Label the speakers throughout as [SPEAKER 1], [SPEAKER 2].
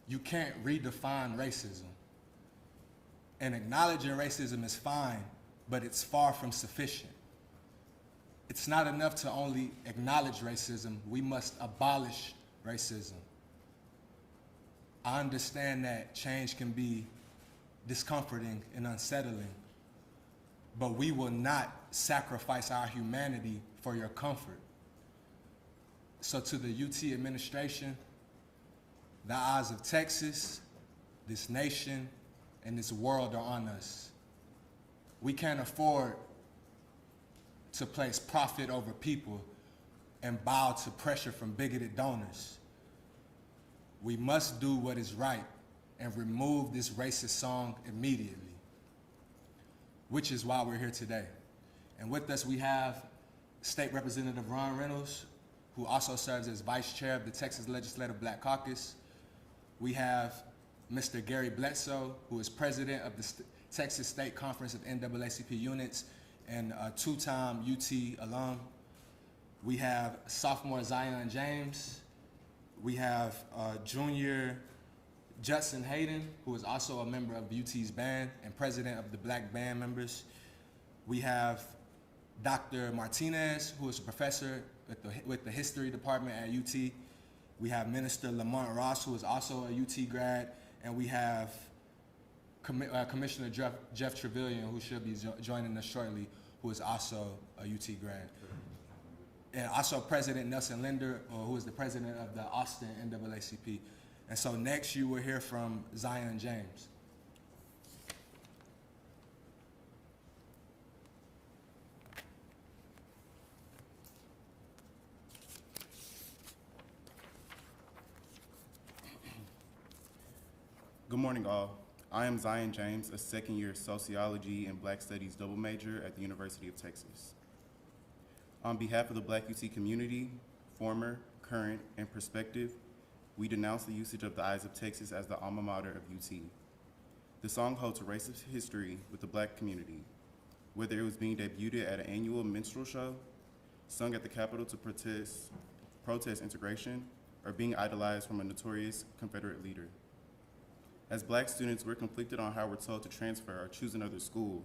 [SPEAKER 1] you can't redefine racism. And acknowledging racism is fine, but it's far from sufficient. It's not enough to only acknowledge racism. We must abolish racism. I understand that change can be discomforting and unsettling, but we will not sacrifice our humanity for your comfort. So to the UT administration, the eyes of Texas, this nation, and this world are on us. We can't afford to place profit over people and bow to pressure from bigoted donors. We must do what is right and remove this racist song immediately, which is why we're here today. And with us, we have State Representative Ron Reynolds, who also serves as Vice Chair of the Texas Legislative Black Caucus. We have Mr. Gary Bledsoe, who is President of the Texas State Conference of NAACP units and a two-time UT alum. We have sophomore Zion James. We have junior Judson Hayden, who is also a member of UT's band and president of the Black Band Members. We have Dr. Martinez, who is a professor with the History Department at UT. We have Minister Lamont Ross, who is also a UT grad, and we have Commissioner Jeff Trevelyan, who should be joining us shortly, who is also a UT grad. And also President Nelson Linder, who is the president of the Austin NAACP. And so next you will hear from Zion James.
[SPEAKER 2] Good morning, all. I am Zion James, a second-year Sociology and Black Studies double major at the University of Texas. On behalf of the Black UT community, former, current, and prospective, we denounce the usage of the Eyes of Texas as the alma mater of UT. The song holds a racist history with the Black community, whether it was being debuted at an annual minstrel show, sung at the Capitol to protest integration, or being idolized from a notorious Confederate leader. As Black students, we're conflicted on how we're told to transfer or choose another school.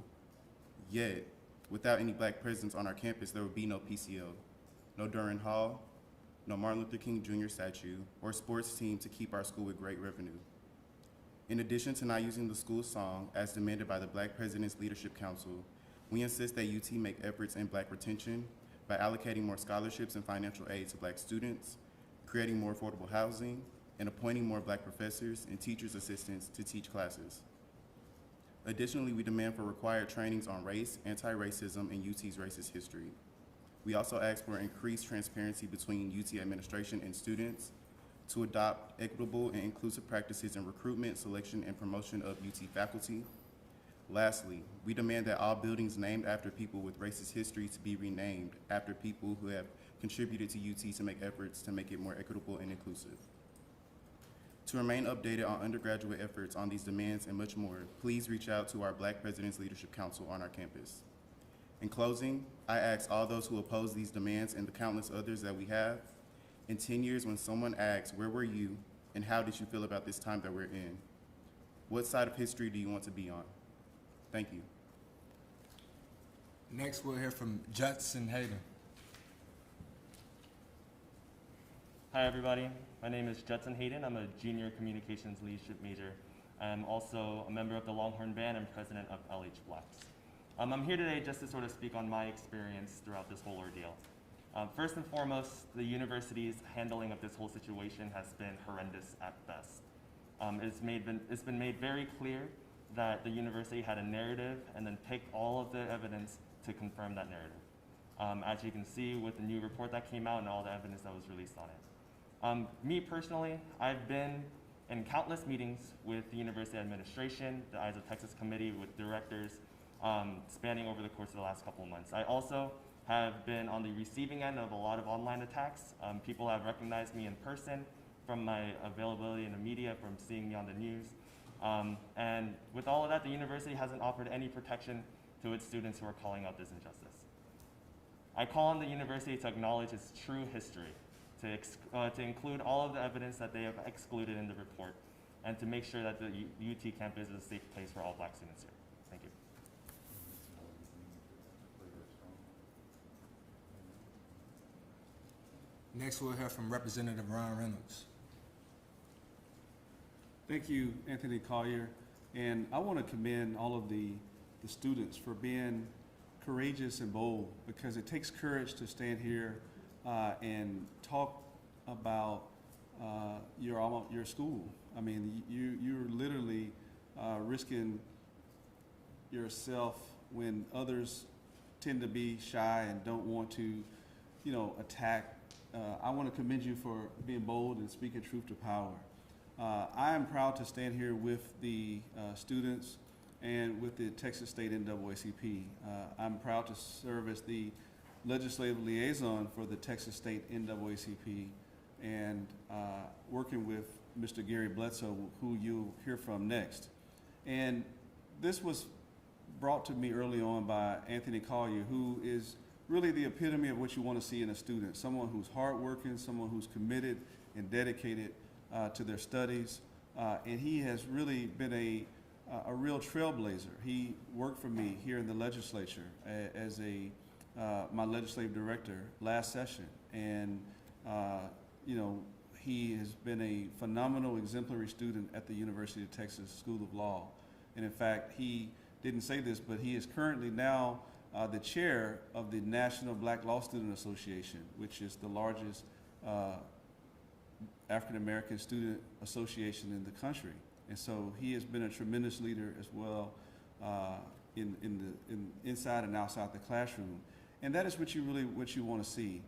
[SPEAKER 2] Yet, without any Black presence on our campus, there would be no PCO, no Durham Hall, no Martin Luther King Jr. statue, or sports team to keep our school with great revenue. In addition to not using the school song as demanded by the Black President's Leadership Council, we insist that UT make efforts in Black retention by allocating more scholarships and financial aid to Black students, creating more affordable housing, and appointing more Black professors and teachers' assistants to teach classes. Additionally, we demand for required trainings on race, anti-racism, and UT's racist history. We also ask for increased transparency between UT administration and students to adopt equitable and inclusive practices in recruitment, selection, and promotion of UT faculty. Lastly, we demand that all buildings named after people with racist history to be renamed after people who have contributed to UT to make efforts to make it more equitable and inclusive. To remain updated on undergraduate efforts on these demands and much more, please reach out to our Black President's Leadership Council on our campus. In closing, I ask all those who oppose these demands and the countless others that we have, in 10 years when someone asks, where were you and how did you feel about this time that we're in? What side of history do you want to be on? Thank you.
[SPEAKER 1] Next we'll hear from Judson Hayden.
[SPEAKER 3] Hi everybody, my name is Judson Hayden. I'm a junior communications leadership major. I'm also a member of the Longhorn Band and president of LH Blacks. I'm here today just to sort of speak on my experience throughout this whole ordeal. First and foremost, the university's handling of this whole situation has been horrendous at best. It's been made very clear that the university had a narrative and then picked all of the evidence to confirm that narrative. As you can see with the new report that came out and all the evidence that was released on it. Me personally, I've been in countless meetings with the university administration, the Eyes of Texas committee, with directors, spanning over the course of the last couple of months. I also have been on the receiving end of a lot of online attacks. People have recognized me in person from my availability in the media, from seeing me on the news. And with all of that, the university hasn't offered any protection to its students who are calling out this injustice. I call on the university to acknowledge its true history, to include all of the evidence that they have excluded in the report, and to make sure that the UT campus is a safe place for all Black students here. Thank you.
[SPEAKER 1] Next, we'll hear from Representative Ron Reynolds.
[SPEAKER 4] Thank you, Anthony Collier. And I want to commend all of the students for being courageous and bold, because it takes courage to stand here and talk about your school. I mean, you're literally risking yourself when others tend to be shy and don't want to, attack. I want to commend you for being bold and speaking truth to power. I am proud to stand here with the students and with the Texas State NAACP. I'm proud to serve as the legislative liaison for the Texas State NAACP, and working with Mr. Gary Bledsoe, who you'll hear from next. And this was brought to me early on by Anthony Collier, who is really the epitome of what you want to see in a student, someone who's hardworking, someone who's committed and dedicated to their studies. And he has really been a real trailblazer. He worked for me here in the legislature as my legislative director last session. And, he has been a phenomenal exemplary student at the University of Texas School of Law. And in fact, he didn't say this, but he is currently now the chair of the National Black Law Student Association, which is the largest African American student association in the country. And so he has been a tremendous leader as well inside and outside the classroom. And that is what you want to see.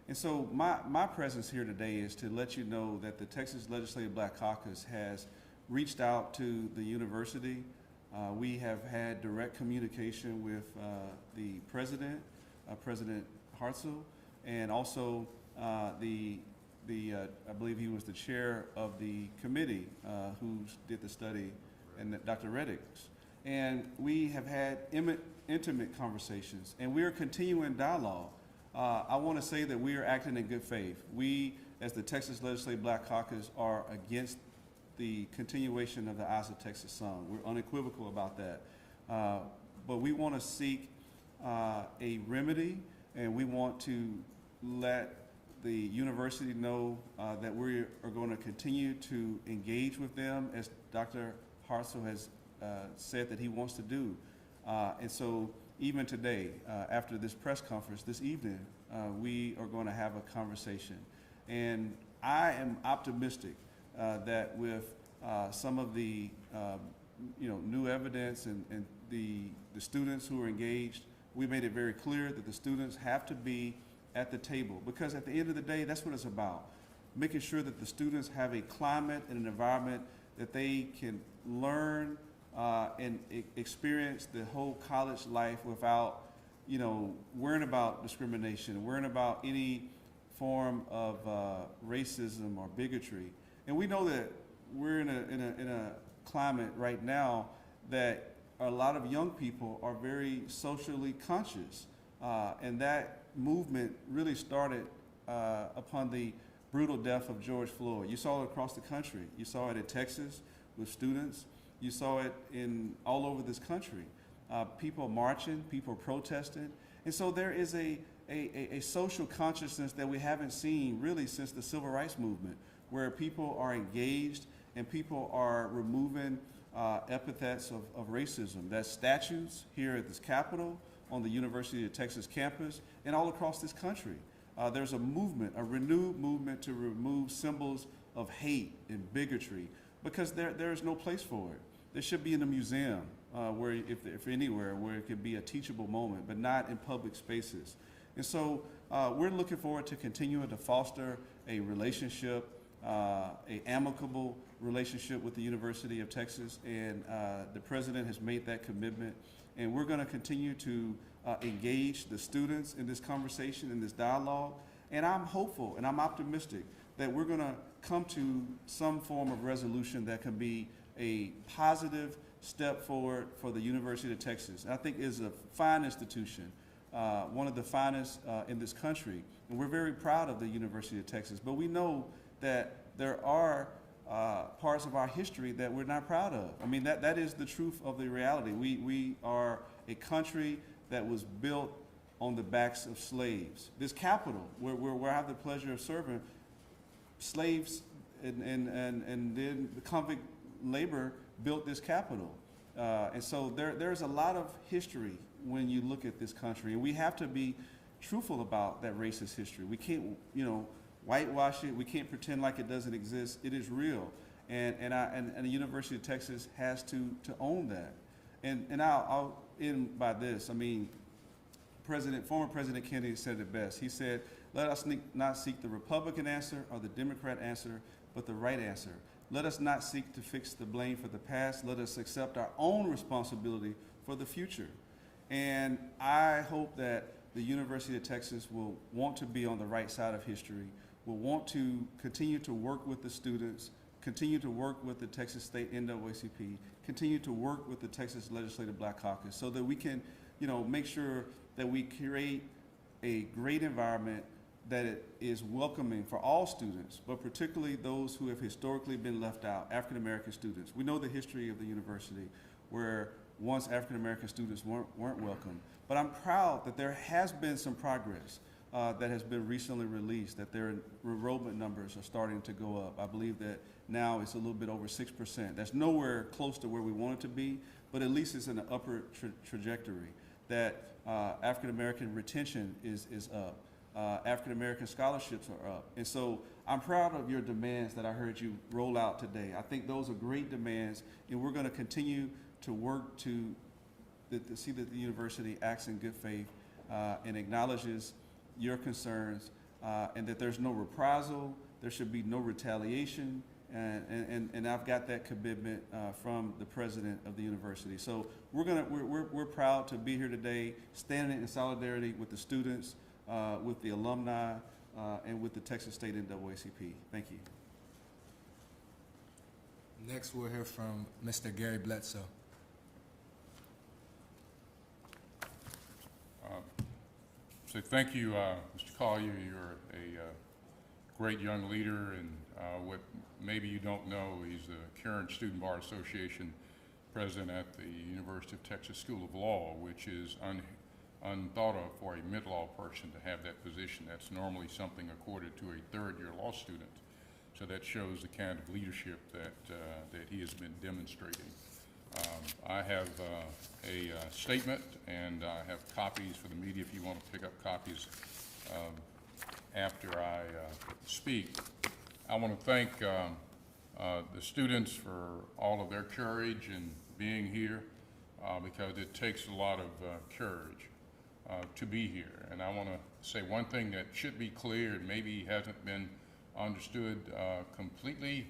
[SPEAKER 4] And so my presence here today is to let you know that the Texas Legislative Black Caucus has reached out to the university. We have had direct communication with the president, President Hartzell, and also I believe he was the chair of the committee who did the study, and Dr. Reddix. And we have had intimate conversations, and we are continuing dialogue. I want to say that we are acting in good faith. We, as the Texas Legislative Black Caucus, are against the continuation of the Eyes of Texas song. We're unequivocal about that. But we want to seek a remedy, and we want to let the university know that we are going to continue to engage with them, as Dr. Hartzell has said that he wants to do. And so even today, after this press conference this evening, we are going to have a conversation. And I am optimistic that with some of the new evidence and the students who are engaged, we made it very clear that the students have to be at the table, because at the end of the day, that's what it's about. Making sure that the students have a climate and an environment that they can learn and experience the whole college life without, worrying about discrimination, worrying about any form of racism or bigotry. And we know that we're in a climate right now that a lot of young people are very socially conscious, and that movement really started upon the brutal death of George Floyd. You saw it across the country. You saw it in Texas with students. You saw it all over this country. People marching, people protesting. And so there is a social consciousness that we haven't seen really since the Civil Rights Movement, where people are engaged and people are removing epithets of racism. That's statues here at this Capitol, on the University of Texas campus, and all across this country. There's a movement, a renewed movement to remove symbols of hate and bigotry, because there is no place for it. There should be in a museum, where, if anywhere, where it could be a teachable moment, but not in public spaces. And so we're looking forward to continuing to foster a relationship, a amicable relationship with the University of Texas, and the president has made that commitment. And we're going to continue to engage the students in this conversation, in this dialogue. And I'm hopeful and I'm optimistic that we're going to come to some form of resolution that can be a positive step forward for the University of Texas. I think is a fine institution, one of the finest in this country. And we're very proud of the University of Texas. But we know that there are parts of our history that we're not proud of. I mean, that is the truth of the reality. We are a country that was built on the backs of slaves. This Capitol, where I have the pleasure of serving, slaves and then the convict labor built this Capitol. And so there's a lot of history when you look at this country, and we have to be truthful about that racist history. We can't, whitewash it. We can't pretend like it doesn't exist. It is real, and the University of Texas has to own that. And I'll end by this. I mean, former President Kennedy said it best. He said, "Let us not seek the Republican answer or the Democrat answer, but the right answer. Let us not seek to fix the blame for the past. Let us accept our own responsibility for the future." And I hope that the University of Texas will want to be on the right side of history, will want to continue to work with the students, continue to work with the Texas State NAACP, continue to work with the Texas Legislative Black Caucus, so that we can, make sure that we create a great environment that it is welcoming for all students, but particularly those who have historically been left out, African American students. We know the history of the university where once African American students weren't welcome. But I'm proud that there has been some progress that has been recently released, that their enrollment numbers are starting to go up. I believe that now it's a little bit over 6%. That's nowhere close to where we want it to be, but at least it's in an upward trajectory. That African American retention is up. African American scholarships are up. And so I'm proud of your demands that I heard you roll out today. I think those are great demands, and we're going to continue to work to see that the university acts in good faith and acknowledges your concerns, and that there's no reprisal, there should be no retaliation, and I've got that commitment from the president of the university. So we're proud to be here today, standing in solidarity with the students, with the alumni, and with the Texas State NAACP. Thank you.
[SPEAKER 1] Next, we'll hear from Mr. Gary Bledsoe.
[SPEAKER 5] So thank you, Mr. Collier. You're a great young leader, and what maybe you don't know, he's the current Student Bar Association president at the University of Texas School of Law, which is unthought of for a mid-law person to have that position. That's normally something accorded to a third-year law student. So that shows the kind of leadership that he has been demonstrating. I have a statement, and I have copies for the media if you want to pick up copies after I speak. I want to thank the students for all of their courage in being here, because it takes a lot of courage to be here. And I want to say one thing that should be clear, and maybe hasn't been understood completely,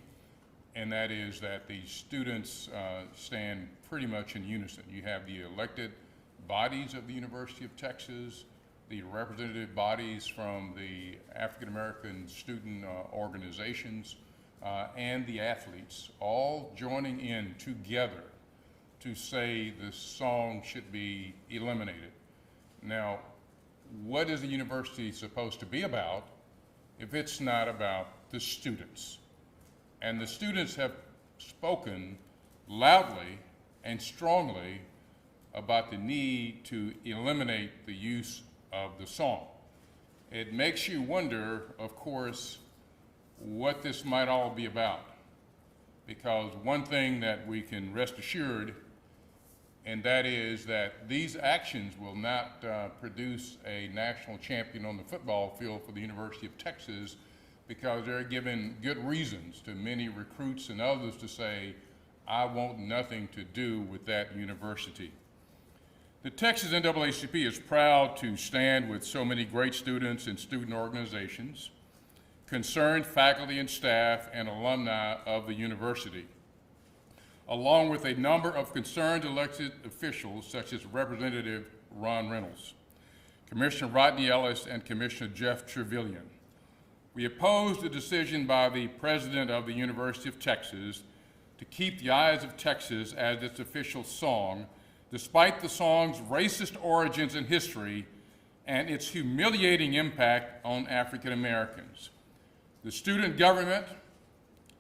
[SPEAKER 5] and that is that the students stand pretty much in unison. You have the elected bodies of the University of Texas, the representative bodies from the African American student organizations, and the athletes, all joining in together to say the song should be eliminated. Now, what is the university supposed to be about if it's not about the students? And the students have spoken loudly and strongly about the need to eliminate the use of the song. It makes you wonder, of course, what this might all be about. Because one thing that we can rest assured, and that is that these actions will not produce a national champion on the football field for the University of Texas, because they're given good reasons to many recruits and others to say, I want nothing to do with that university. The Texas NAACP is proud to stand with so many great students and student organizations, concerned faculty and staff and alumni of the university, along with a number of concerned elected officials such as Representative Ron Reynolds, Commissioner Rodney Ellis, and Commissioner Jeff Trevelyan. We oppose the decision by the president of the University of Texas to keep the Eyes of Texas as its official song, despite the song's racist origins and history and its humiliating impact on African Americans. The student government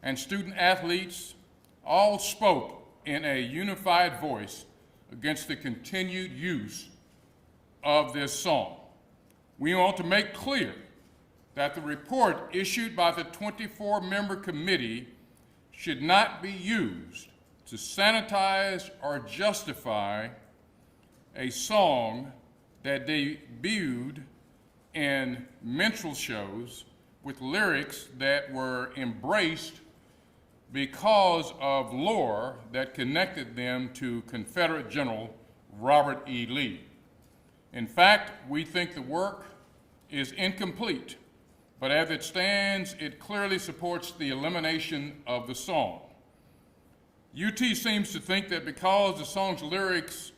[SPEAKER 5] and student athletes all spoke in a unified voice against the continued use of this song. We want to make clear that the report issued by the 24-member committee should not be used to sanitize or justify a song that debuted in minstrel shows with lyrics that were embraced because of lore that connected them to Confederate General Robert E. Lee. In fact, we think the work is incomplete, but as it stands, it clearly supports the elimination of the song. UT seems to think that because the song's lyrics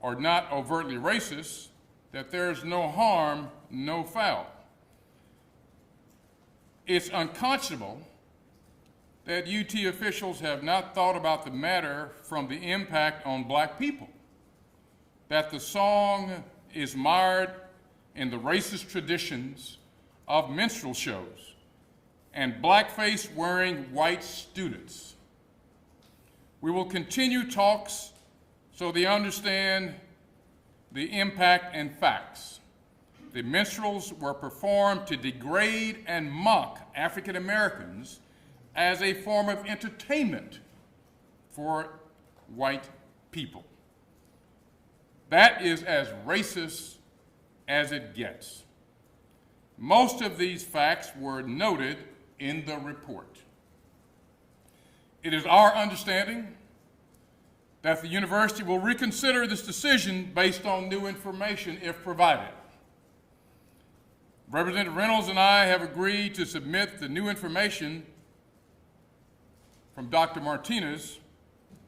[SPEAKER 5] are not overtly racist, that there's no harm, no foul. It's unconscionable that UT officials have not thought about the matter from the impact on black people, that the song is mired in the racist traditions of minstrel shows and blackface wearing white students. We will continue talks so they understand the impact and facts. The minstrels were performed to degrade and mock African Americans as a form of entertainment for white people. That is as racist as it gets. Most of these facts were noted in the report. It is our understanding that the university will reconsider this decision based on new information if provided. Representative Reynolds and I have agreed to submit the new information from Dr. Martinez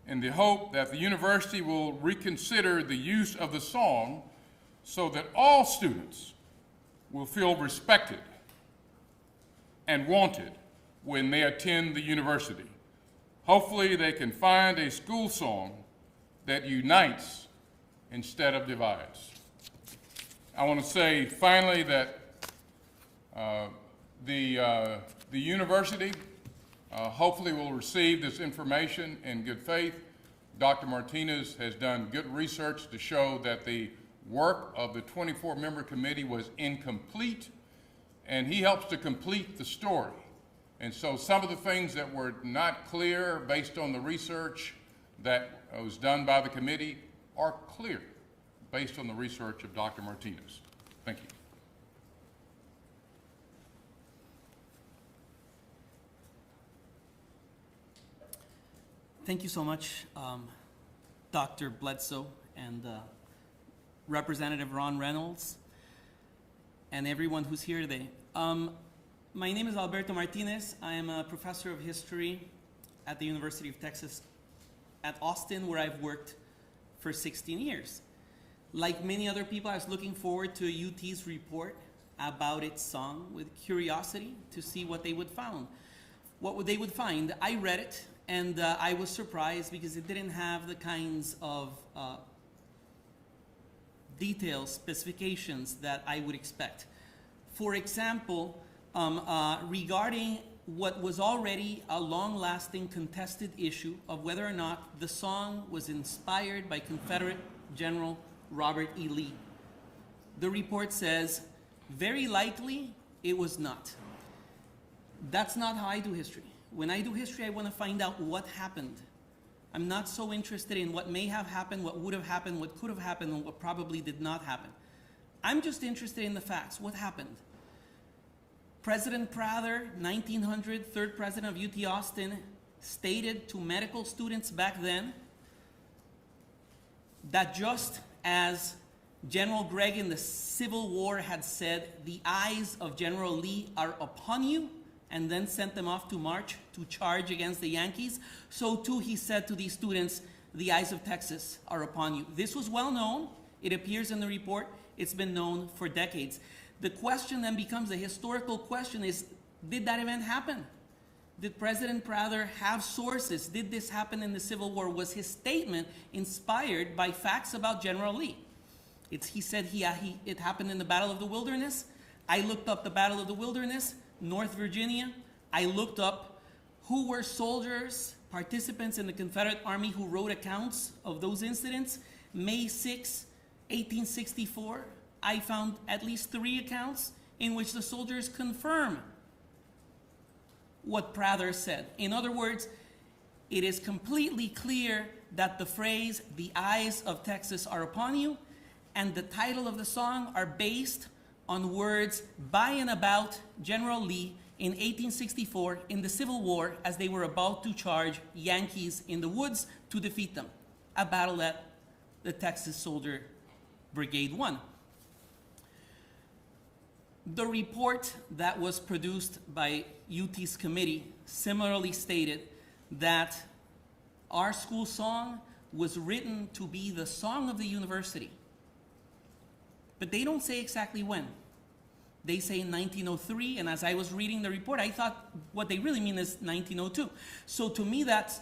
[SPEAKER 5] in the hope that the university will reconsider the use of the song so that all students will feel respected and wanted when they attend the university. Hopefully they can find a school song that unites instead of divides. I want to say finally that the university hopefully will receive this information in good faith. Dr. Martinez has done good research to show that the work of the 24-member committee was incomplete, and he helps to complete the story. And so some of the things that were not clear based on the research that was done by the committee are clear based on the research of Dr. Martinez. Thank you.
[SPEAKER 6] Thank you so much, Dr. Bledsoe and Representative Ron Reynolds and everyone who's here today. My name is Alberto Martinez. I am a professor of history at the University of Texas at Austin, where I've worked for 16 years. Like many other people, I was looking forward to UT's report about its song with curiosity to see what they would find. I read it, and I was surprised because it didn't have the kinds of details, specifications that I would expect. For example, regarding what was already a long-lasting contested issue of whether or not the song was inspired by Confederate General Robert E. Lee. The report says, very likely it was not. That's not how I do history. When I do history, I want to find out what happened. I'm not so interested in what may have happened, what would have happened, what could have happened, and what probably did not happen. I'm just interested in the facts. What happened? President Prather, 1900, third president of UT Austin, stated to medical students back then that just as General Gregg in the Civil War had said, the eyes of General Lee are upon you, and then sent them off to march, to charge against the Yankees, so too he said to these students, the eyes of Texas are upon you. This was well known. It appears in the report. It's been known for decades. The question then becomes, the historical question is, did that event happen? Did President Prather have sources? Did this happen in the Civil War? Was his statement inspired by facts about General Lee? He said it happened in the Battle of the Wilderness. I looked up the Battle of the Wilderness, North Virginia. I looked up who were soldiers, participants in the Confederate Army who wrote accounts of those incidents. May 6, 1864, I found at least 3 accounts in which the soldiers confirm what Prather said. In other words, it is completely clear that the phrase, "the eyes of Texas are upon you," and the title of the song are based on words by and about General Lee in 1864 in the Civil War as they were about to charge Yankees in the woods to defeat them, a battle that the Texas Soldier Brigade won. The report that was produced by UT's committee similarly stated that our school song was written to be the song of the university. But they don't say exactly when. They say 1903, and as I was reading the report, I thought what they really mean is 1902. So to me, that's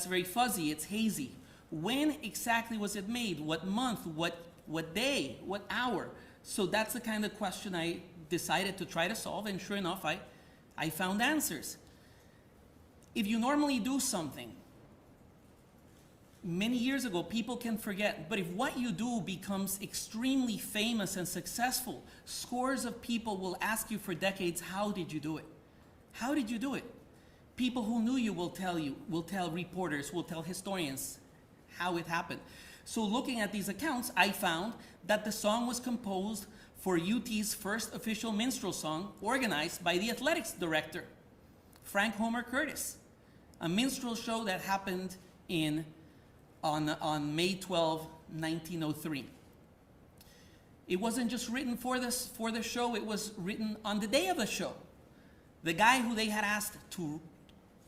[SPEAKER 6] very fuzzy, it's hazy. When exactly was it made? What month? What day? What hour? So that's the kind of question I decided to try to solve, and sure enough, I found answers. If you normally do something, many years ago, people can forget, but if what you do becomes extremely famous and successful, scores of people will ask you for decades, how did you do it? How did you do it? People who knew you, will tell reporters, will tell historians how it happened. So looking at these accounts, I found that the song was composed for UT's first official minstrel song, organized by the athletics director, Frank Homer Curtis, a minstrel show that happened on May 12, 1903. It wasn't just written for the show, it was written on the day of the show. The guy who they had asked to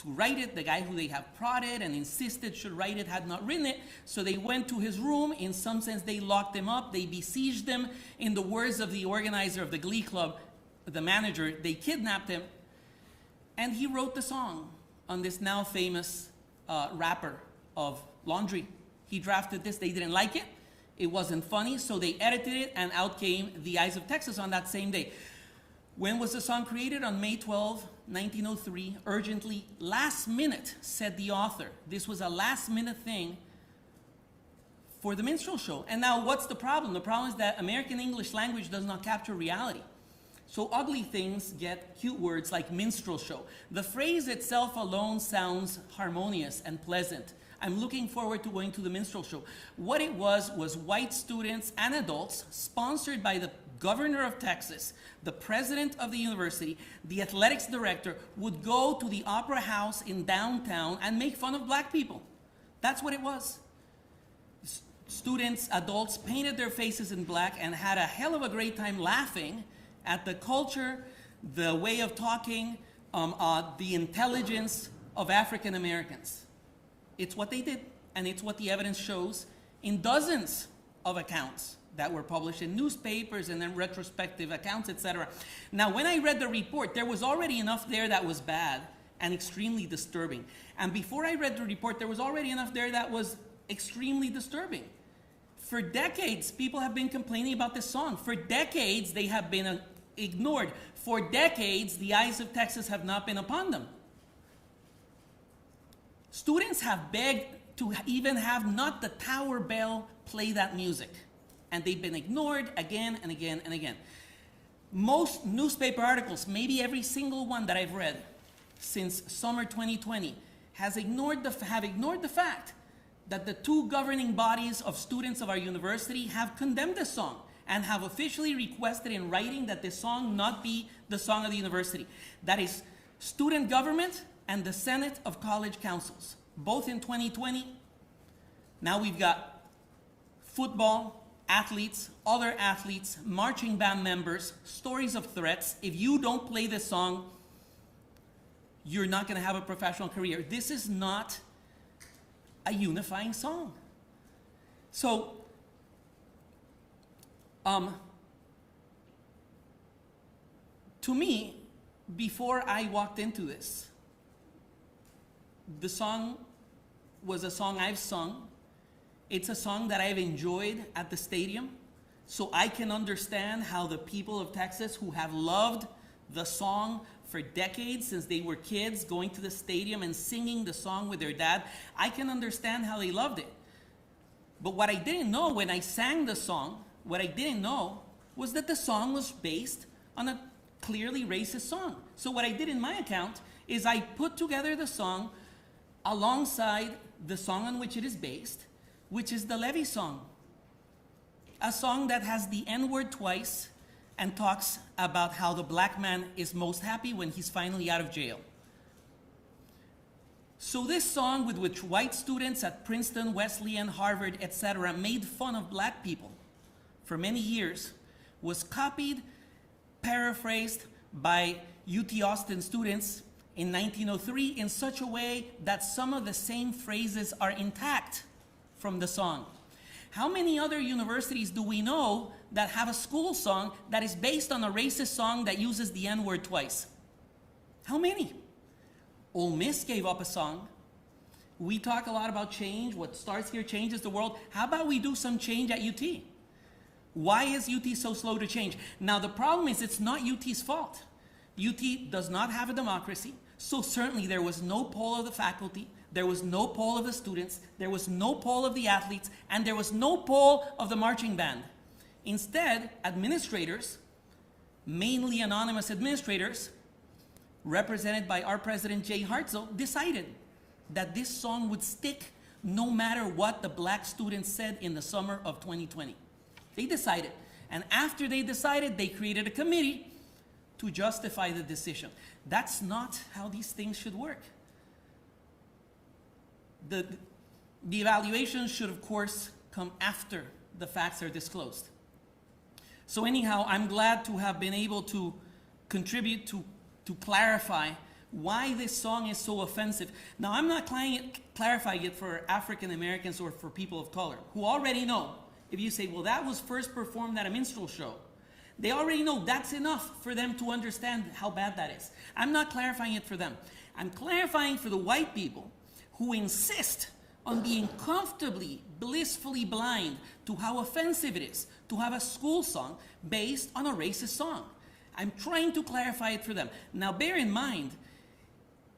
[SPEAKER 6] write it, the guy who they have prodded and insisted should write it, had not written it, so they went to his room. In some sense, they locked him up, they besieged him. In the words of the organizer of the Glee Club, the manager, they kidnapped him, and he wrote the song on this now famous wrapper of laundry. He drafted this, they didn't like it, it wasn't funny, so they edited it, and out came The Eyes of Texas on that same day. When was the song created? On May 12, 1903, urgently, last minute, said the author. This was a last minute thing for the minstrel show. And now what's the problem? The problem is that American English language does not capture reality. So ugly things get cute words like minstrel show. The phrase itself alone sounds harmonious and pleasant. I'm looking forward to going to the minstrel show. What it was white students and adults, sponsored by the governor of Texas, the president of the university, the athletics director, would go to the opera house in downtown and make fun of black people. That's what it was. Students, adults painted their faces in black and had a hell of a great time laughing at the culture, the way of talking, the intelligence of African Americans. It's what they did, and it's what the evidence shows in dozens of accounts that were published in newspapers and then retrospective accounts, etc. Now, when I read the report, there was already enough there that was bad and extremely disturbing. And before I read the report, there was already enough there that was extremely disturbing. For decades, people have been complaining about this song. For decades, they have been ignored. For decades, the eyes of Texas have not been upon them. Students have begged to even have not the Tower Bell play that music. And they've been ignored again and again and again. Most newspaper articles, maybe every single one that I've read since summer 2020, have ignored the fact that the two governing bodies of students of our university have condemned this song and have officially requested in writing that this song not be the song of the university. That is student government and the Senate of College Councils, both in 2020. Now we've got football athletes, other athletes, marching band members, stories of threats. If you don't play this song, you're not going to have a professional career. This is not a unifying song. So, to me, before I walked into this, the song was a song I've sung. It's a song that I've enjoyed at the stadium, so I can understand how the people of Texas who have loved the song for decades, since they were kids, going to the stadium and singing the song with their dad. I can understand how they loved it. But what I didn't know when I sang the song, what I didn't know was that the song was based on a clearly racist song. So what I did in my account is I put together the song alongside the song on which it is based, which is the Levy song. A song that has the N-word twice and talks about how the black man is most happy when he's finally out of jail. So this song, with which white students at Princeton, Wesleyan, Harvard, etc. made fun of black people for many years, was copied, paraphrased by UT Austin students in 1903 in such a way that some of the same phrases are intact from the song. How many other universities do we know that have a school song that is based on a racist song that uses the N-word twice? How many? Ole Miss gave up a song. We talk a lot about change. What starts here changes the world. How about we do some change at UT? Why is UT so slow to change? Now the problem is it's not UT's fault. UT does not have a democracy, so certainly there was no poll of the faculty, there was no poll of the students, there was no poll of the athletes, and there was no poll of the marching band. Instead, administrators, mainly anonymous administrators, represented by our president Jay Hartzell, decided that this song would stick no matter what the black students said in the summer of 2020. They decided, and after they decided, they created a committee to justify the decision. That's not how these things should work. The evaluation should, of course, come after the facts are disclosed. So anyhow, I'm glad to have been able to contribute to clarify why this song is so offensive. Now, I'm not clarifying it for African Americans or for people of color, who already know. If you say, well, that was first performed at a minstrel show, they already know that's enough for them to understand how bad that is. I'm not clarifying it for them. I'm clarifying for the white people who insist on being comfortably, blissfully blind to how offensive it is to have a school song based on a racist song. I'm trying to clarify it for them. Now, bear in mind,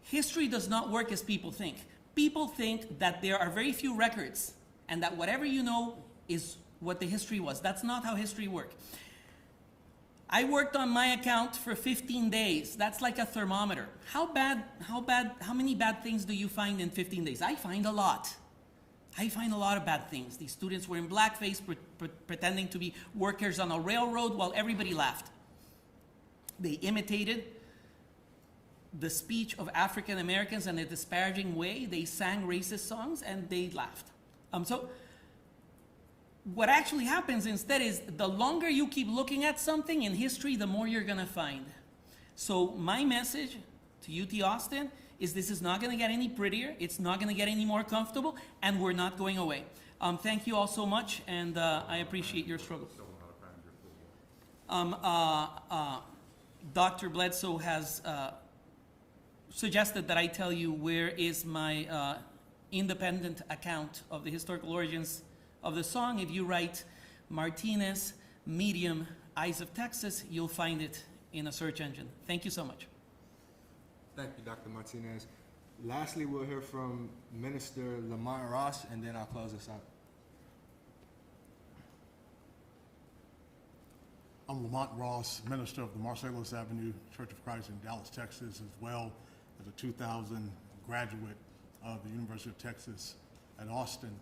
[SPEAKER 6] history does not work as people think. People think that there are very few records and that whatever you know is what the history was. That's not how history works. I worked on my account for 15 days. That's like a thermometer. How many bad things do you find in 15 days? I find a lot. I find a lot of bad things. These students were in blackface, pretending to be workers on a railroad while everybody laughed. They imitated the speech of African Americans in a disparaging way. They sang racist songs and they laughed. So what actually happens instead is the longer you keep looking at something in history, the more you're gonna find. So my message to UT Austin is this is not gonna get any prettier, it's not gonna get any more comfortable, and we're not going away. Thank you all so much, and I appreciate your struggle. Dr. Bledsoe has suggested that I tell you where is my independent account of the historical origins of the song. If you write Martinez, medium, Eyes of Texas, you'll find it in a search engine. Thank you so much.
[SPEAKER 1] Thank you, Dr. Martinez. Lastly, we'll hear from Minister Lamont Ross, and then I'll close this out.
[SPEAKER 7] I'm Lamont Ross, minister of the Marcellus Avenue Church of Christ in Dallas, Texas, as well as a 2000 graduate of the University of Texas at Austin.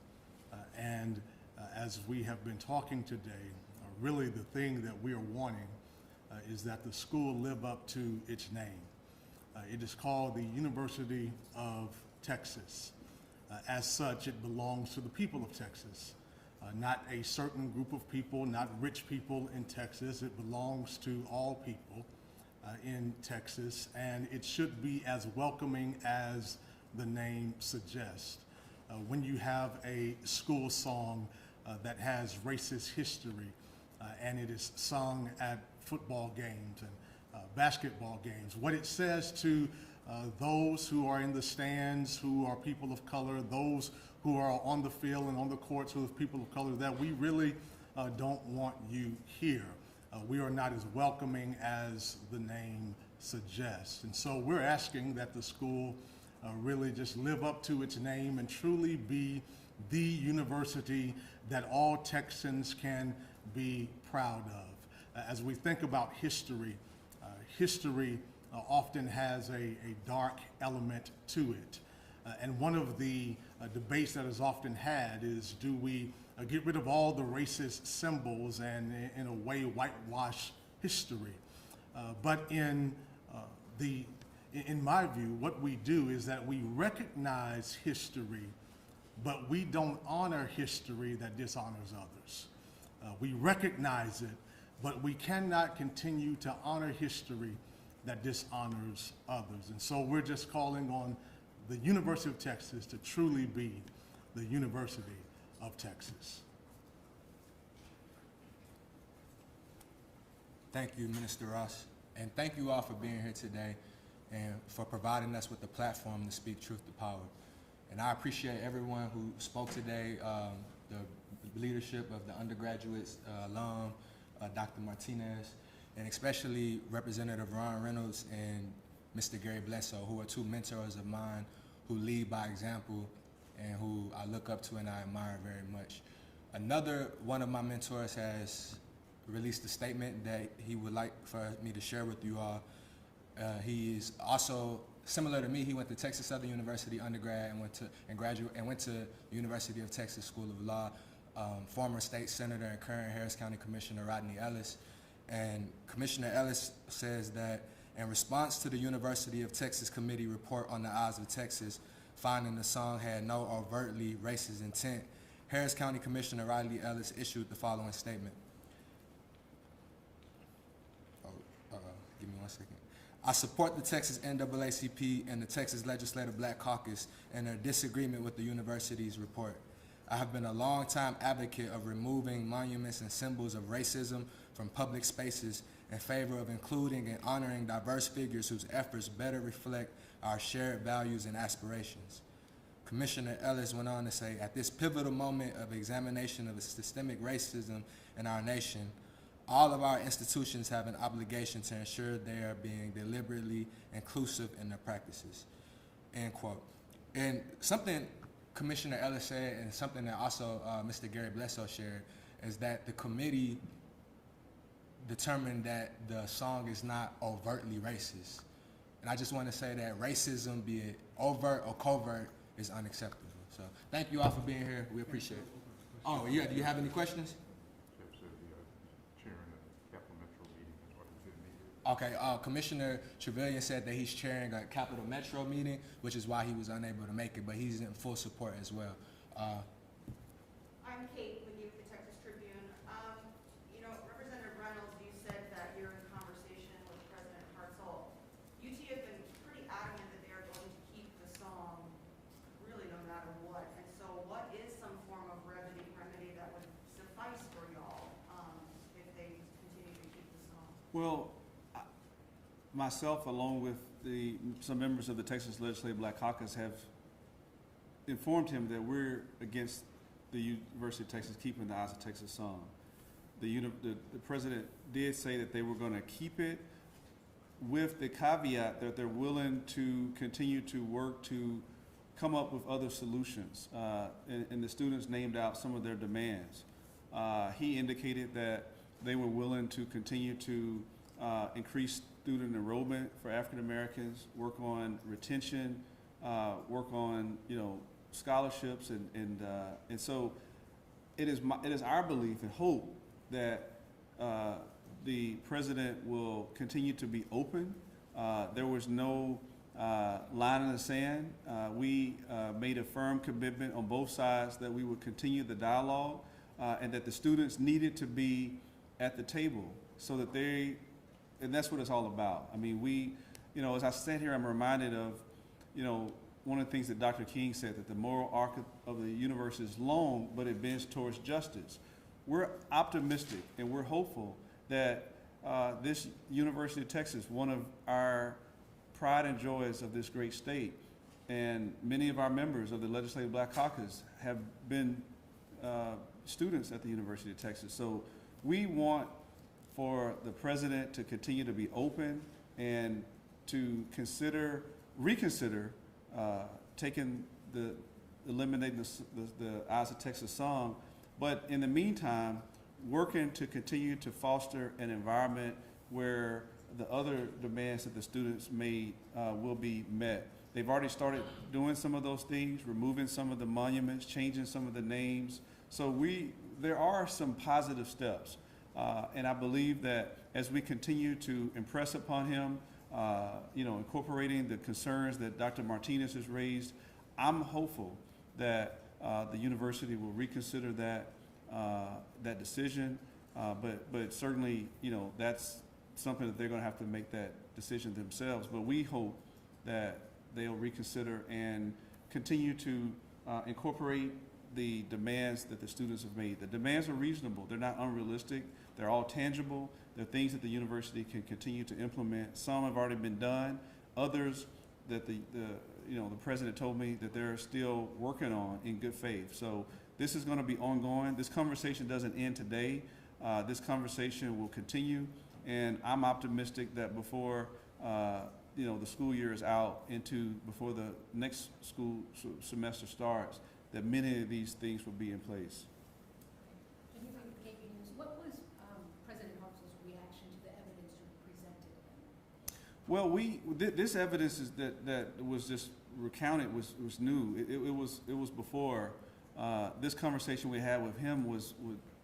[SPEAKER 7] As we have been talking today, really the thing that we are wanting is that the school live up to its name. It is called the University of Texas. As such, it belongs to the people of Texas, not a certain group of people, not rich people in Texas. It belongs to all people in Texas, and it should be as welcoming as the name suggests. When you have a school song that has racist history and it is sung at football games and basketball games, what it says to those who are in the stands, who are people of color, those who are on the field and on the courts who are people of color, that we really don't want you here. We are not as welcoming as the name suggests. And so we're asking that the school really just live up to its name and truly be the university that all Texans can be proud of. As we think about history, history often has a dark element to it. And one of the debates that is often had is, do we get rid of all the racist symbols and in a way whitewash history? But in my view, what we do is that we recognize history, but we don't honor history that dishonors others. We recognize it, but we cannot continue to honor history that dishonors others. And so we're just calling on the University of Texas to truly be the University of Texas.
[SPEAKER 1] Thank you, Minister Ross, and thank you all for being here today and for providing us with the platform to speak truth to power. And I appreciate everyone who spoke today, the leadership of the undergraduates, alum, Dr. Martinez, and especially Representative Ron Reynolds and Mr. Gary Bledsoe, who are two mentors of mine who lead by example and who I look up to and I admire very much. Another one of my mentors has released a statement that he would like for me to share with you all. He is also similar to me. He went to Texas Southern University undergrad and went to University of Texas School of Law. Former state senator and current Harris County Commissioner Rodney Ellis. And Commissioner Ellis says that in response to the University of Texas Committee report on the Eyes of Texas, finding the song had no overtly racist intent, Harris County Commissioner Rodney Ellis issued the following statement. Give me 1 second. I support the Texas NAACP and the Texas Legislative Black Caucus in their disagreement with the university's report. I have been a long-time advocate of removing monuments and symbols of racism from public spaces in favor of including and honoring diverse figures whose efforts better reflect our shared values and aspirations. Commissioner Ellis went on to say, at this pivotal moment of examination of systemic racism in our nation, all of our institutions have an obligation to ensure they are being deliberately inclusive in their practices, end quote. And something Commissioner Ellis said, and something that also Mr. Gary Bledsoe shared, is that the committee determined that the song is not overtly racist. And I just want to say that racism, be it overt or covert, is unacceptable. So thank you all for being here. We appreciate it. Oh, yeah, do you have any questions? Okay, Commissioner Trevelyan said that he's chairing a Capital Metro meeting, which is why he was unable to make it, but he's in full support as well.
[SPEAKER 8] I'm Kate with you, the Texas Tribune. Representative Reynolds, you said that you're in conversation with President Hartzell. UT has been pretty adamant that they are going to keep the song really no matter what. And so what is some form of remedy that would suffice for y'all if they continue to keep the song?
[SPEAKER 4] Well, myself, along with some members of the Texas Legislative Black Caucus, have informed him that we're against the University of Texas keeping the Eyes of Texas song. The president did say that they were going to keep it with the caveat that they're willing to continue to work to come up with other solutions. And the students named out some of their demands. He indicated that they were willing to continue to increase student enrollment for African Americans, work on retention, work on scholarships, and so it is our belief and hope that the president will continue to be open. There was no line in the sand. We made a firm commitment on both sides that we would continue the dialogue and that the students needed to be at the table so that and that's what it's all about. I mean, as I stand here, I'm reminded of, one of the things that Dr. King said, that the moral arc of the universe is long, but it bends towards justice. We're optimistic and we're hopeful that this University of Texas, one of our pride and joys of this great state, and many of our members of the Legislative Black Caucus have been students at the University of Texas. So we want for the president to continue to be open and to reconsider taking eliminating the Eyes of Texas song, but in the meantime, working to continue to foster an environment where the other demands that the students made will be met. They've already started doing some of those things, removing some of the monuments, changing some of the names. So there are some positive steps. And I believe that as we continue to impress upon him, incorporating the concerns that Dr. Martinez has raised, I'm hopeful that the university will reconsider that decision. But certainly, that's something that they're going to have to make that decision themselves. But we hope that they'll reconsider and continue to incorporate the demands that the students have made. The demands are reasonable. They're not unrealistic. They're all tangible. They're things that the university can continue to implement. Some have already been done. Others that the president told me that they're still working on in good faith. So this is going to be ongoing. This conversation doesn't end today. This conversation will continue, and I'm optimistic that before the school year is out before the next school semester starts, that many of these things will be in place.
[SPEAKER 9] And here from KVUE News, what was President Hartzell's reaction to the evidence you presented?
[SPEAKER 4] Well, this evidence that was just recounted was new. It was before this conversation we had with him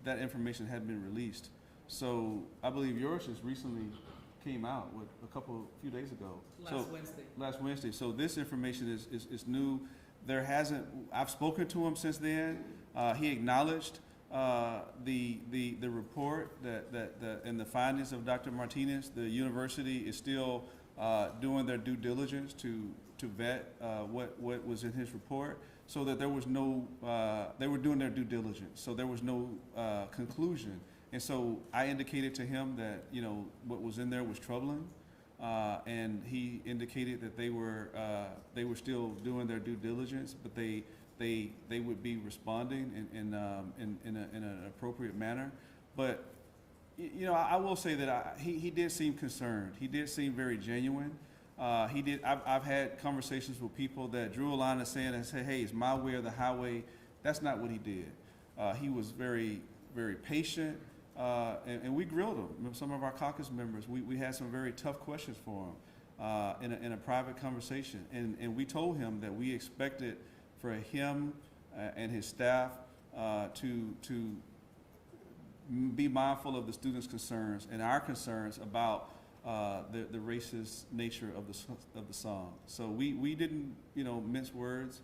[SPEAKER 4] that information had been released. So I believe yours just recently came out a few days ago. Last Wednesday. So this information is new. I've spoken to him since then. He acknowledged the report and the findings of Dr. Martinez. The university is still doing their due diligence to vet what was in his report, so that there was they were doing their due diligence, so there was no conclusion. And so I indicated to him that what was in there was troubling, and he indicated that they were still doing their due diligence, but they would be responding in an appropriate manner. But I will say that he did seem concerned. He did seem very genuine. I've had conversations with people that drew a line in the sand and said, "Hey, it's my way or the highway." That's not what he did. He was very, very patient. And we grilled him. Some of our caucus members, we had some very tough questions for him in a private conversation. And we told him that we expected for him and his staff to be mindful of the students' concerns and our concerns about the racist nature of the song. So we didn't mince words.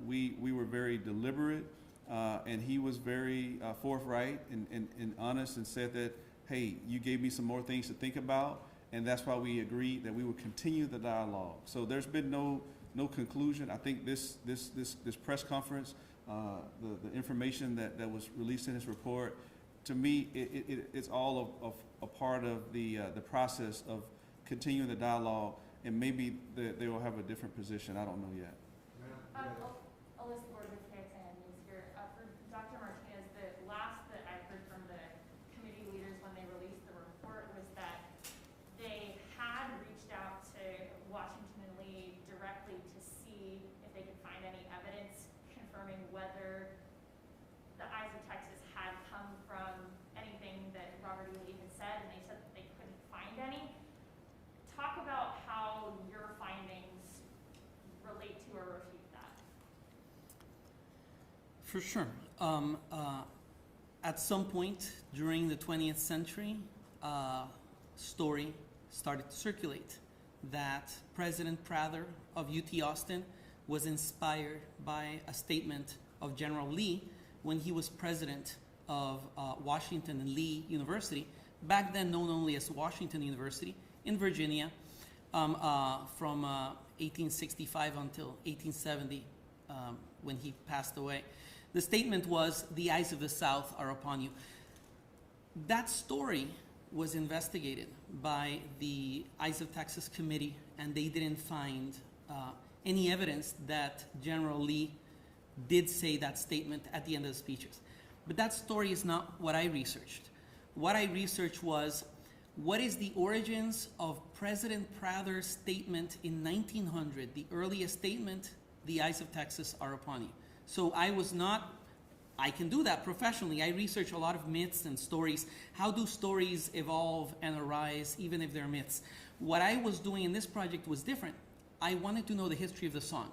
[SPEAKER 4] We were very deliberate. And he was very forthright and honest and said that, hey, you gave me some more things to think about, and that's why we agreed that we would continue the dialogue. So there's been no conclusion. I think this press conference, the information that was released in his report, to me, it's all of a part of the process of continuing the dialogue, and maybe they will have a different position. I don't know yet.
[SPEAKER 10] Dr. Martinez, the last that I heard from the committee leaders when they released the report was that they had reached out to Washington and Lee directly to see if they could find any evidence confirming whether the Eyes of Texas had come from anything that Robert E. Lee had said, and they said that they couldn't find any. Talk about how your findings relate to or refute that.
[SPEAKER 6] For sure. At some point during the 20th century, story started to circulate that President Prather of UT Austin was inspired by a statement of General Lee when he was president of Washington and Lee University, back then known only as Washington University in Virginia, from 1865 until 1870, when he passed away. The statement was, "The eyes of the South are upon you." That story was investigated by the Eyes of Texas Committee, and they didn't find any evidence that General Lee did say that statement at the end of the speeches. But that story is not what I researched. What I researched was what is the origins of President Prather's statement in 1900, the earliest statement, "The eyes of Texas are upon you." So I can do that professionally. I research a lot of myths and stories. How do stories evolve and arise, even if they're myths? What I was doing in this project was different. I wanted to know the history of the song.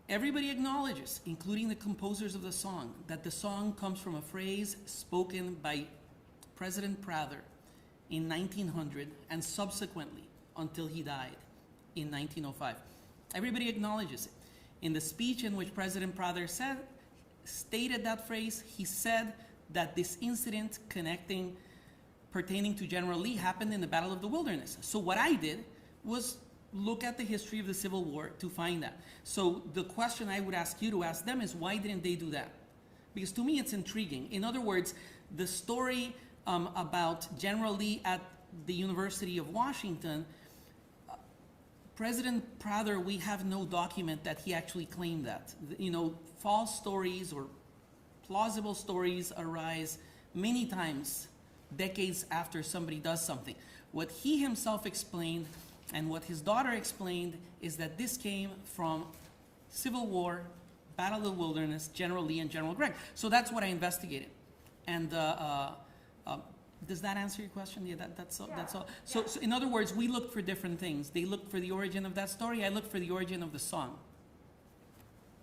[SPEAKER 6] Everybody acknowledges, including the composers of the song, that the song comes from a phrase spoken by President Prather in 1900 and subsequently until he died in 1905. Everybody acknowledges it. In the speech in which President Prather stated that phrase, he said that this incident pertaining to General Lee happened in the Battle of the Wilderness. So what I did was look at the history of the Civil War to find that. So the question I would ask you to ask them is, why didn't they do that? Because to me it's intriguing. In other words, the story about General Lee at the University of Washington, President Prather, we have no document that he actually claimed that. You know, false stories or plausible stories arise many times, decades after somebody does something. What he himself explained and what his daughter explained is that this came from Civil War, Battle of the Wilderness, General Lee and General Gregg. So that's what I investigated. And does that answer your question? Yeah, that's all.
[SPEAKER 10] Yeah.
[SPEAKER 6] That's all. So in other words, we looked for different things. They looked for the origin of that story. I looked for the origin of the song.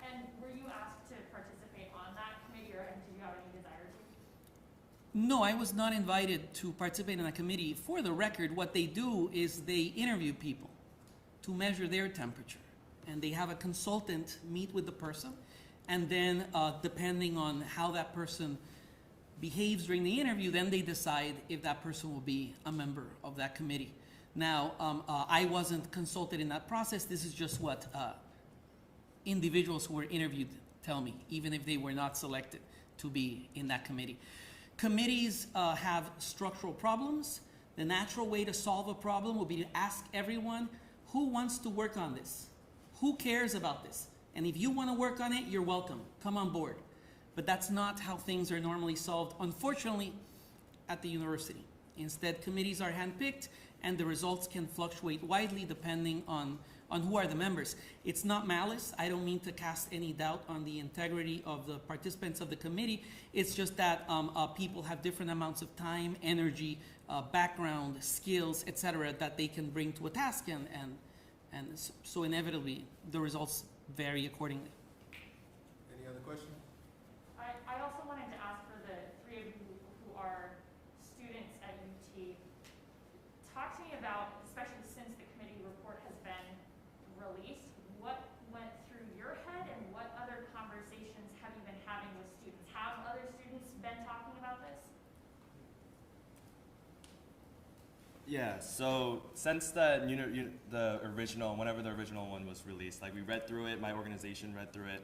[SPEAKER 10] And were you asked to participate on that committee, or did you have any desire to?
[SPEAKER 6] No, I was not invited to participate in a committee. For the record, what they do is they interview people to measure their temperature. And they have a consultant meet with the person. And then depending on how that person behaves during the interview, then they decide if that person will be a member of that committee. Now, I wasn't consulted in that process. This is just what individuals who were interviewed tell me, even if they were not selected to be in that committee. Committees have structural problems. The natural way to solve a problem would be to ask everyone, who wants to work on this? Who cares about this? And if you want to work on it, you're welcome. Come on board. But that's not how things are normally solved, unfortunately, at the university. Instead, committees are handpicked, and the results can fluctuate widely depending on who are the members. It's not malice. I don't mean to cast any doubt on the integrity of the participants of the committee. It's just that people have different amounts of time, energy, background, skills, etc., that they can bring to a task, and so inevitably the results vary accordingly.
[SPEAKER 1] Any other questions?
[SPEAKER 10] I also wanted to ask for the three of you who are students at UT, talk to me about, especially since the committee report has been released, what went through your head and what other conversations have you been having with students? Have other students been talking about this?
[SPEAKER 3] Yeah, so since the original, whenever the original one was released, like we read through it, my organization read through it,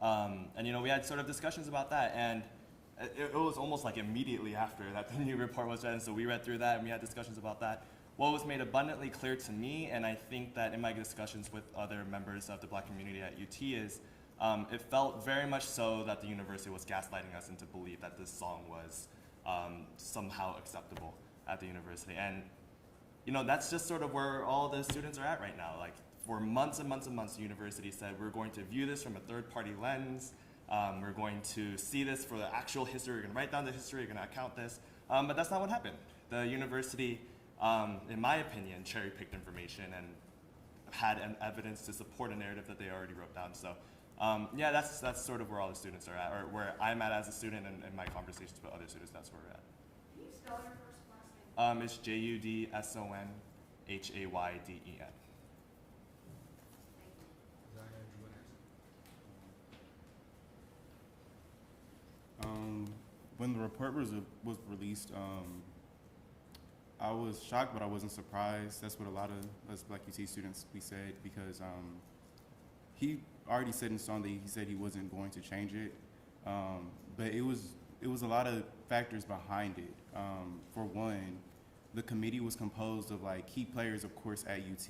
[SPEAKER 3] and we had sort of discussions about that, and it was almost like immediately after that the new report was read, and so we read through that and we had discussions about that. What was made abundantly clear to me, and I think that in my discussions with other members of the Black community at UT, is it felt very much so that the university was gaslighting us into believe that this song was somehow acceptable at the university. And that's just sort of where all the students are at right now. Like, for months and months and months, the university said, we're going to view this from a third-party lens. We're going to see this for the actual history. We're going to write down the history. We're going to account this. But that's not what happened. The university, in my opinion, cherry-picked information and had evidence to support a narrative that they already wrote down. So, yeah, that's sort of where all the students are at, or where I'm at as a student, and in my conversations with other students, that's where we're at.
[SPEAKER 10] Can you spell your first last name?
[SPEAKER 3] It's JUDSONHAYDEN.
[SPEAKER 2] When the report was released, I was shocked, but I wasn't surprised. That's what a lot of us Black UT students, we said, because he already said in the song that he said he wasn't going to change it. But it was a lot of factors behind it. For one, the committee was composed of key players, of course, at UT,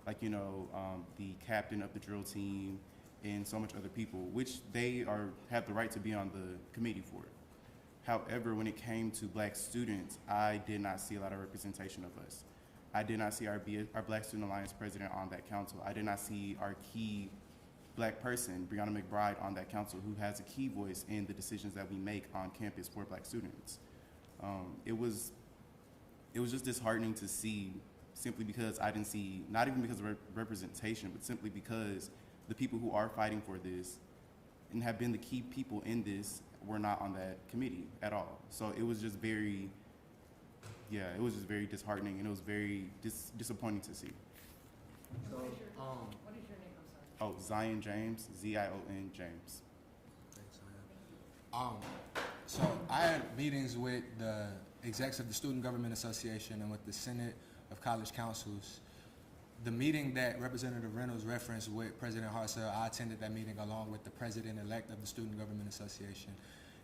[SPEAKER 2] the captain of the drill team, and so much other people, which they have the right to be on the committee for. However, when it came to black students, I did not see a lot of representation of us. I did not see our Black Student Alliance president on that council. I did not see our key black person, Brianna McBride, on that council, who has a key voice in the decisions that we make on campus for black students. It was just disheartening to see, simply because I didn't see, not even because of representation, but simply because the people who are fighting for this and have been the key people in this were not on that committee at all. So it was just very, it was just very disheartening, and it was very disappointing to see.
[SPEAKER 9] And what is your name, I'm sorry?
[SPEAKER 2] Oh, Zion James, Z-I-O-N James.
[SPEAKER 1] So I had meetings with the execs of the Student Government Association and with the Senate of College Councils. The meeting that Representative Reynolds referenced with President Hartzell, I attended that meeting along with the president-elect of the Student Government Association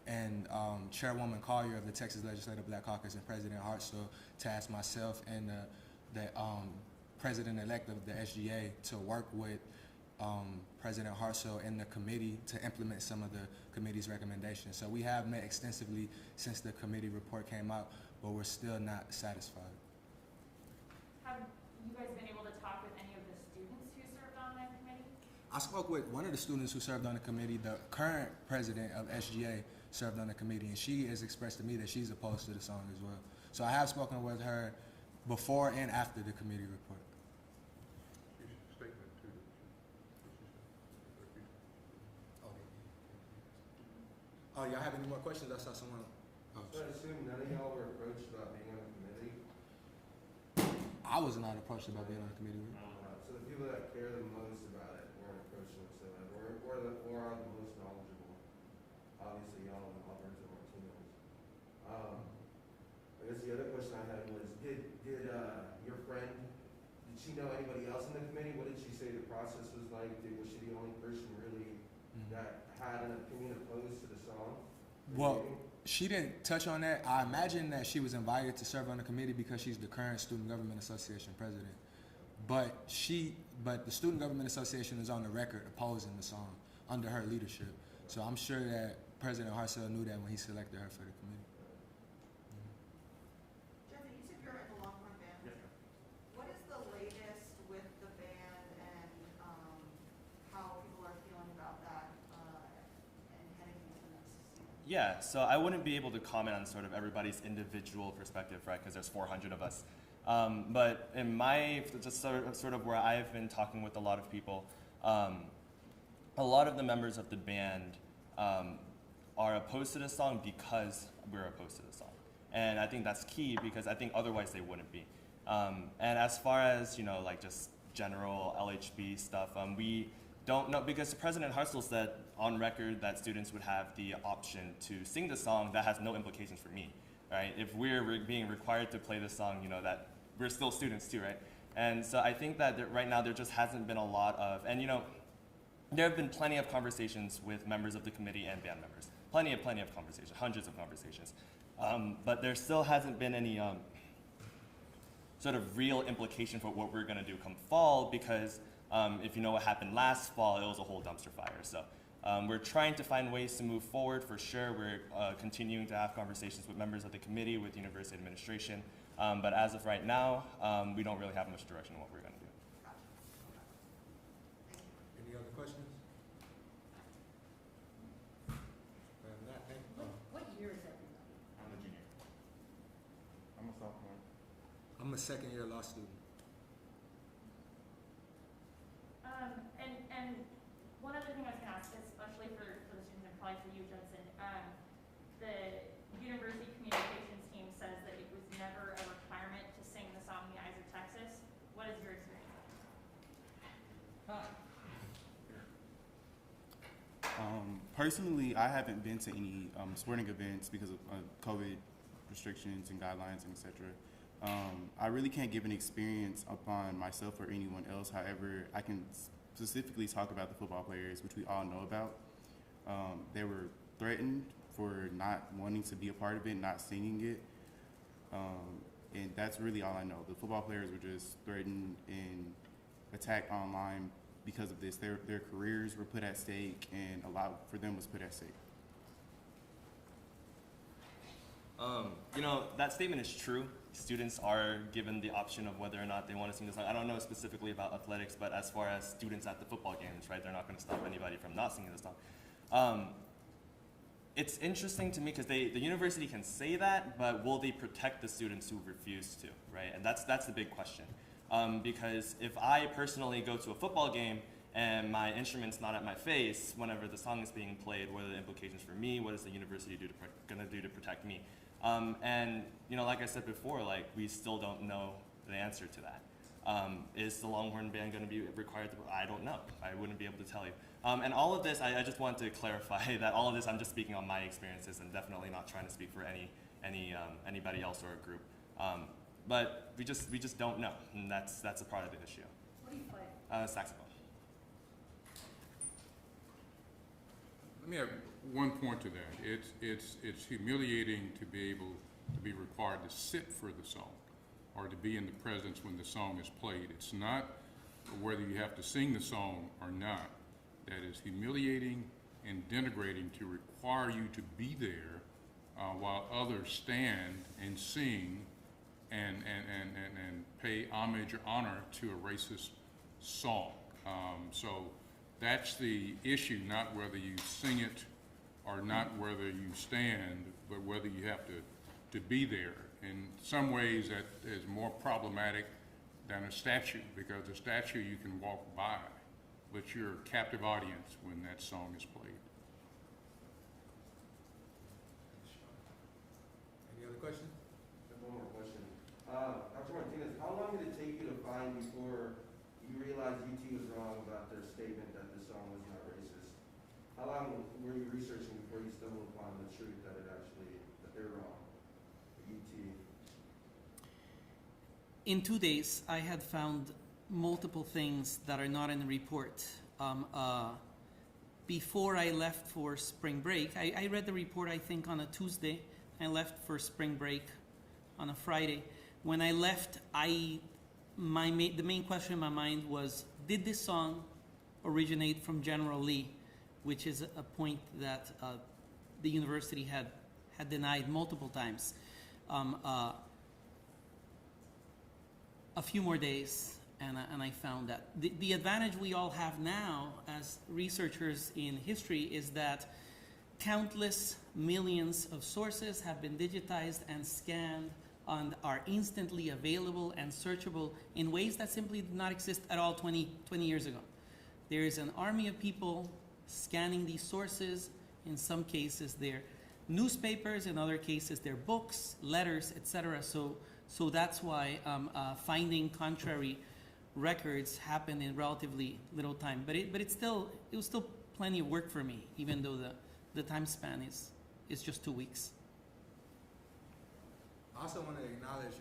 [SPEAKER 1] and Chairwoman Collier of the Texas Legislative Black Caucus and President Hartzell tasked myself and the president-elect of the SGA to work with President Hartzell and the committee to implement some of the committee's recommendations. So we have met extensively since the committee report came out, but we're still not satisfied.
[SPEAKER 10] Have you guys been able to talk with any of the students who served on that committee?
[SPEAKER 1] I spoke with one of the students who served on the committee. The current president of SGA served on the committee, and she has expressed to me that she's opposed to the song as well. So I have spoken with her before and after the committee report. Oh, y'all have any more questions? I saw someone. Oh.
[SPEAKER 11] So I assume none of y'all were approached about being on the committee?
[SPEAKER 1] I was not approached about being on the committee.
[SPEAKER 11] So the people that care the most about it weren't approached whatsoever, or are the most knowledgeable. Obviously, y'all and Alberto Martinez. I guess the other question I had was, did your friend, did she know anybody else in the committee? What did she say the process was like? Was she the only person really that had an opinion opposed to the song?
[SPEAKER 1] Well, she didn't touch on that. I imagine that she was invited to serve on the committee because she's the current Student Government Association president. But the Student Government Association is on the record opposing the song under her leadership. So I'm sure that President Hartzell knew that when he selected her for the committee.
[SPEAKER 8] Jesse, you said you're in the Longhorn Band.
[SPEAKER 3] Yes,
[SPEAKER 8] What is the latest with the band and how people are feeling about that and heading into the next season?
[SPEAKER 3] Yeah, so I wouldn't be able to comment on sort of everybody's individual perspective, right? Because there's 400 of us. But in my, just sort of where I've been talking with a lot of people, a lot of the members of the band are opposed to this song because we're opposed to the song. And I think that's key because I think otherwise they wouldn't be. And as far as, like just general LHB stuff, we don't know, because President Hartzell said on record that students would have the option to sing the song. That has no implications for me, right? If we're being required to play the song, that we're still students too, right? And so I think that right now there just hasn't been a lot of, and there have been plenty of conversations with members of the committee and band members. Plenty of conversations, hundreds of conversations. But there still hasn't been any sort of real implication for what we're gonna do come fall, because if you know what happened last fall, it was a whole dumpster fire. So we're trying to find ways to move forward for sure. We're continuing to have conversations with members of the committee, with university administration. But as of right now, we don't really have much direction on what we're gonna do.
[SPEAKER 1] Any other questions?
[SPEAKER 9] What year is everybody?
[SPEAKER 2] I'm a junior. I'm a sophomore.
[SPEAKER 1] I'm a second-year law student.
[SPEAKER 10] And one other thing I was gonna ask, especially for the students and probably for you, Judson, the university communications team says that it was never a requirement to sing the song "The Eyes of Texas." What is your experience?
[SPEAKER 2] Personally, I haven't been to any sporting events because of COVID restrictions and guidelines and et cetera. I really can't give an experience upon myself or anyone else. However, I can specifically talk about the football players, which we all know about. They were threatened for not wanting to be a part of it, not singing it. And that's really all I know. The football players were just threatened and attacked online because of this. Their careers were put at stake, and a lot for them was put at stake.
[SPEAKER 3] You know, that statement is true. Students are given the option of whether or not they want to sing the song. I don't know specifically about athletics, but as far as students at the football games, right, they're not going to stop anybody from not singing the song. It's interesting to me because the university can say that, but will they protect the students who refuse to, right? And that's the big question. Because if I personally go to a football game and my instrument's not at my face whenever the song is being played, what are the implications for me? What is the university gonna do to protect me? And you know, like I said before, like we still don't know the answer to that. Is the Longhorn Band going to be required to? I don't know. I wouldn't be able to tell you. And all of this, I just want to clarify that all of this, I'm just speaking on my experiences and definitely not trying to speak for anybody else or a group. But we just don't know, and that's a part of the issue.
[SPEAKER 9] What do you play?
[SPEAKER 3] Saxophone.
[SPEAKER 5] Let me have one point to that. It's humiliating to be able to be required to sit for the song or to be in the presence when the song is played. It's not whether you have to sing the song or not. That is humiliating and denigrating to require you to be there while others stand and sing and pay homage or honor to a racist song. So that's the issue, not whether you sing it or not whether you stand, but whether you have to be there. In some ways, that is more problematic than a statue, because a statue you can walk by, but you're a captive audience when that song is played.
[SPEAKER 1] Any other questions?
[SPEAKER 11] I have one more question. Dr. Martinez, how long did it take you to find before you realized UT was wrong about their statement that this song was not racist? How long were you researching before you stumbled upon the truth that they're wrong? UT.
[SPEAKER 6] In 2 days, I had found multiple things that are not in the report. Before I left for spring break, I read the report, I think, on a Tuesday. I left for spring break on a Friday. When I left, the main question in my mind was, did this song originate from General Lee, which is a point that the university had denied multiple times. A few more days, and I found that. The advantage we all have now as researchers in history is that countless millions of sources have been digitized and scanned and are instantly available and searchable in ways that simply did not exist at all 20 years ago. There is an army of people scanning these sources. In some cases, they're newspapers. In other cases, they're books, letters, etc. So that's why finding contrary records happened in relatively little time. But it was still plenty of work for me, even though the time span is just 2 weeks.
[SPEAKER 1] I also want to acknowledge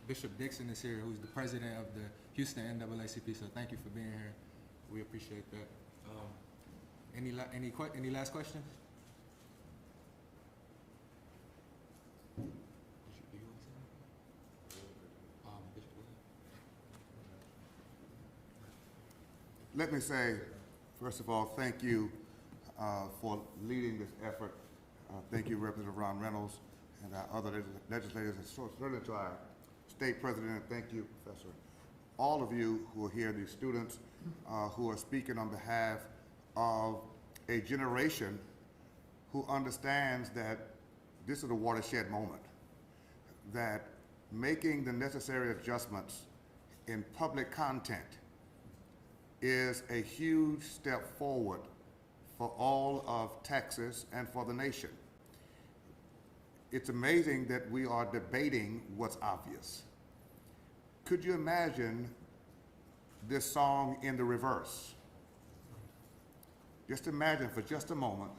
[SPEAKER 1] Bishop Dixon is here, who's the president of the Houston NAACP. So thank you for being here. We appreciate that. Any last questions?
[SPEAKER 12] Let me say, first of all, thank you for leading this effort. Thank you, Representative Ron Reynolds, and our other legislators, and certainly to our state president, and thank you, Professor. All of you who are here, these students who are speaking on behalf of a generation who understands that this is a watershed moment, that making the necessary adjustments in public content is a huge step forward for all of Texas and for the nation. It's amazing that we are debating what's obvious. Could you imagine this song in the reverse? Just imagine for just a moment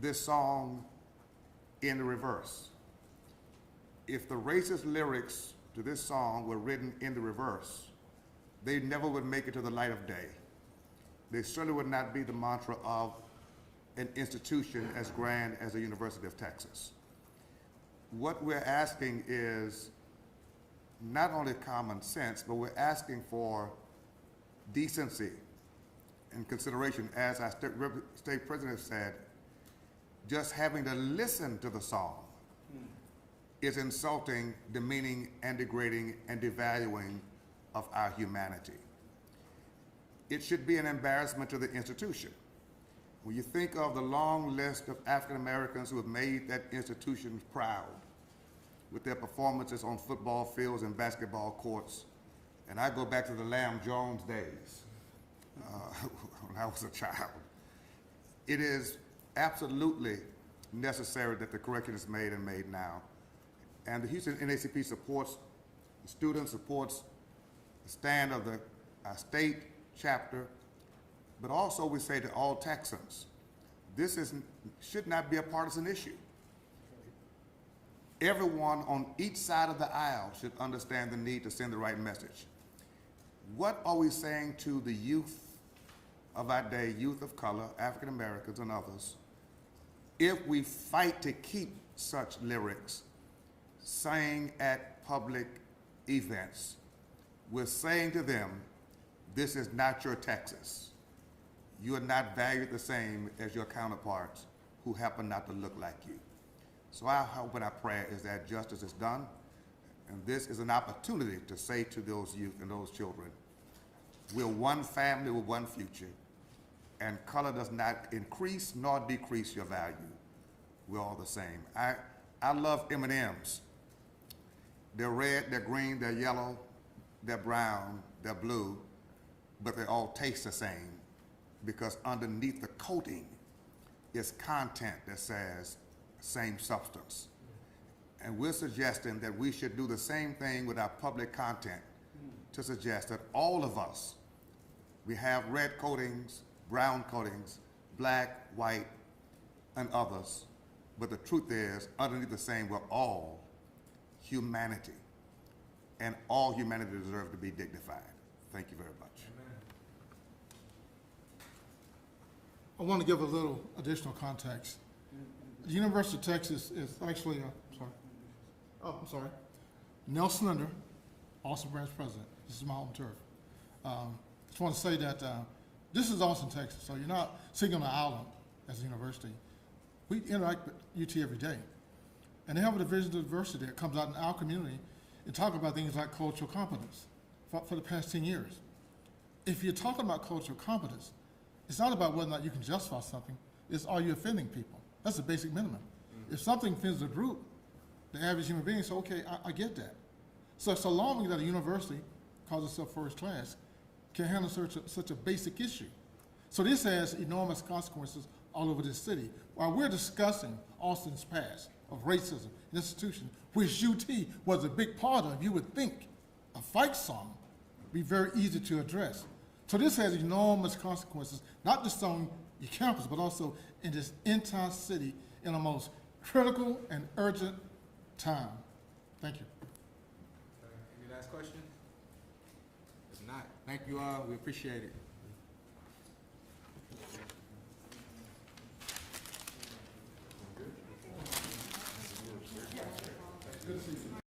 [SPEAKER 12] this song in the reverse. If the racist lyrics to this song were written in the reverse, they never would make it to the light of day. They certainly would not be the mantra of an institution as grand as the University of Texas. What we're asking is not only common sense, but we're asking for decency and consideration. As our state president said, just having to listen to the song is insulting, demeaning, and degrading and devaluing of our humanity. It should be an embarrassment to the institution. When you think of the long list of African Americans who have made that institution proud with their performances on football fields and basketball courts, and I go back to the Lamb Jones days when I was a child, it is absolutely necessary that the correction is made and made now. And the Houston NAACP supports, the student supports the stand of the state chapter, but also we say to all Texans, this should not be a partisan issue. Everyone on each side of the aisle should understand the need to send the right message. What are we saying to the youth of our day, youth of color, African Americans and others, if we fight to keep such lyrics sang at public events? We're saying to them, this is not your Texas. You are not valued the same as your counterparts who happen not to look like you. So our hope and our prayer is that justice is done, and this is an opportunity to say to those youth and those children, we're one family with one future, and color does not increase nor decrease your value. We're all the same. I love M&Ms. They're red, they're green, they're yellow, they're brown, they're blue, but they all taste the same because underneath the coating is content that says same substance. And we're suggesting that we should do the same thing with our public content to suggest that all of us, we have red coatings, brown coatings, black, white, and others, but the truth is, underneath the same, we're all humanity, and all humanity deserves to be dignified. Thank you very much.
[SPEAKER 7] I want to give a little additional context. The University of Texas is actually, Nelson Linder, Austin branch president. This is my home turf. Just want to say that this is Austin, Texas, so you're not sitting on an island as a university. We interact with UT every day. And they have a division of diversity that comes out in our community and talk about things like cultural competence for the past 10 years. If you're talking about cultural competence, it's not about whether or not you can justify something, it's are you offending people? That's the basic minimum. If something offends the group, the average human being says, okay, I get that. So long that a university calls itself first class can handle such a basic issue. So this has enormous consequences all over this city. While we're discussing Austin's past of racism and institutions, which UT was a big part of, you would think a fight song would be very easy to address. So this has enormous consequences, not just on your campus, but also in this entire city in a most critical and urgent time. Thank you.
[SPEAKER 1] Any last question? If not, thank you all. We appreciate it. Good to see you.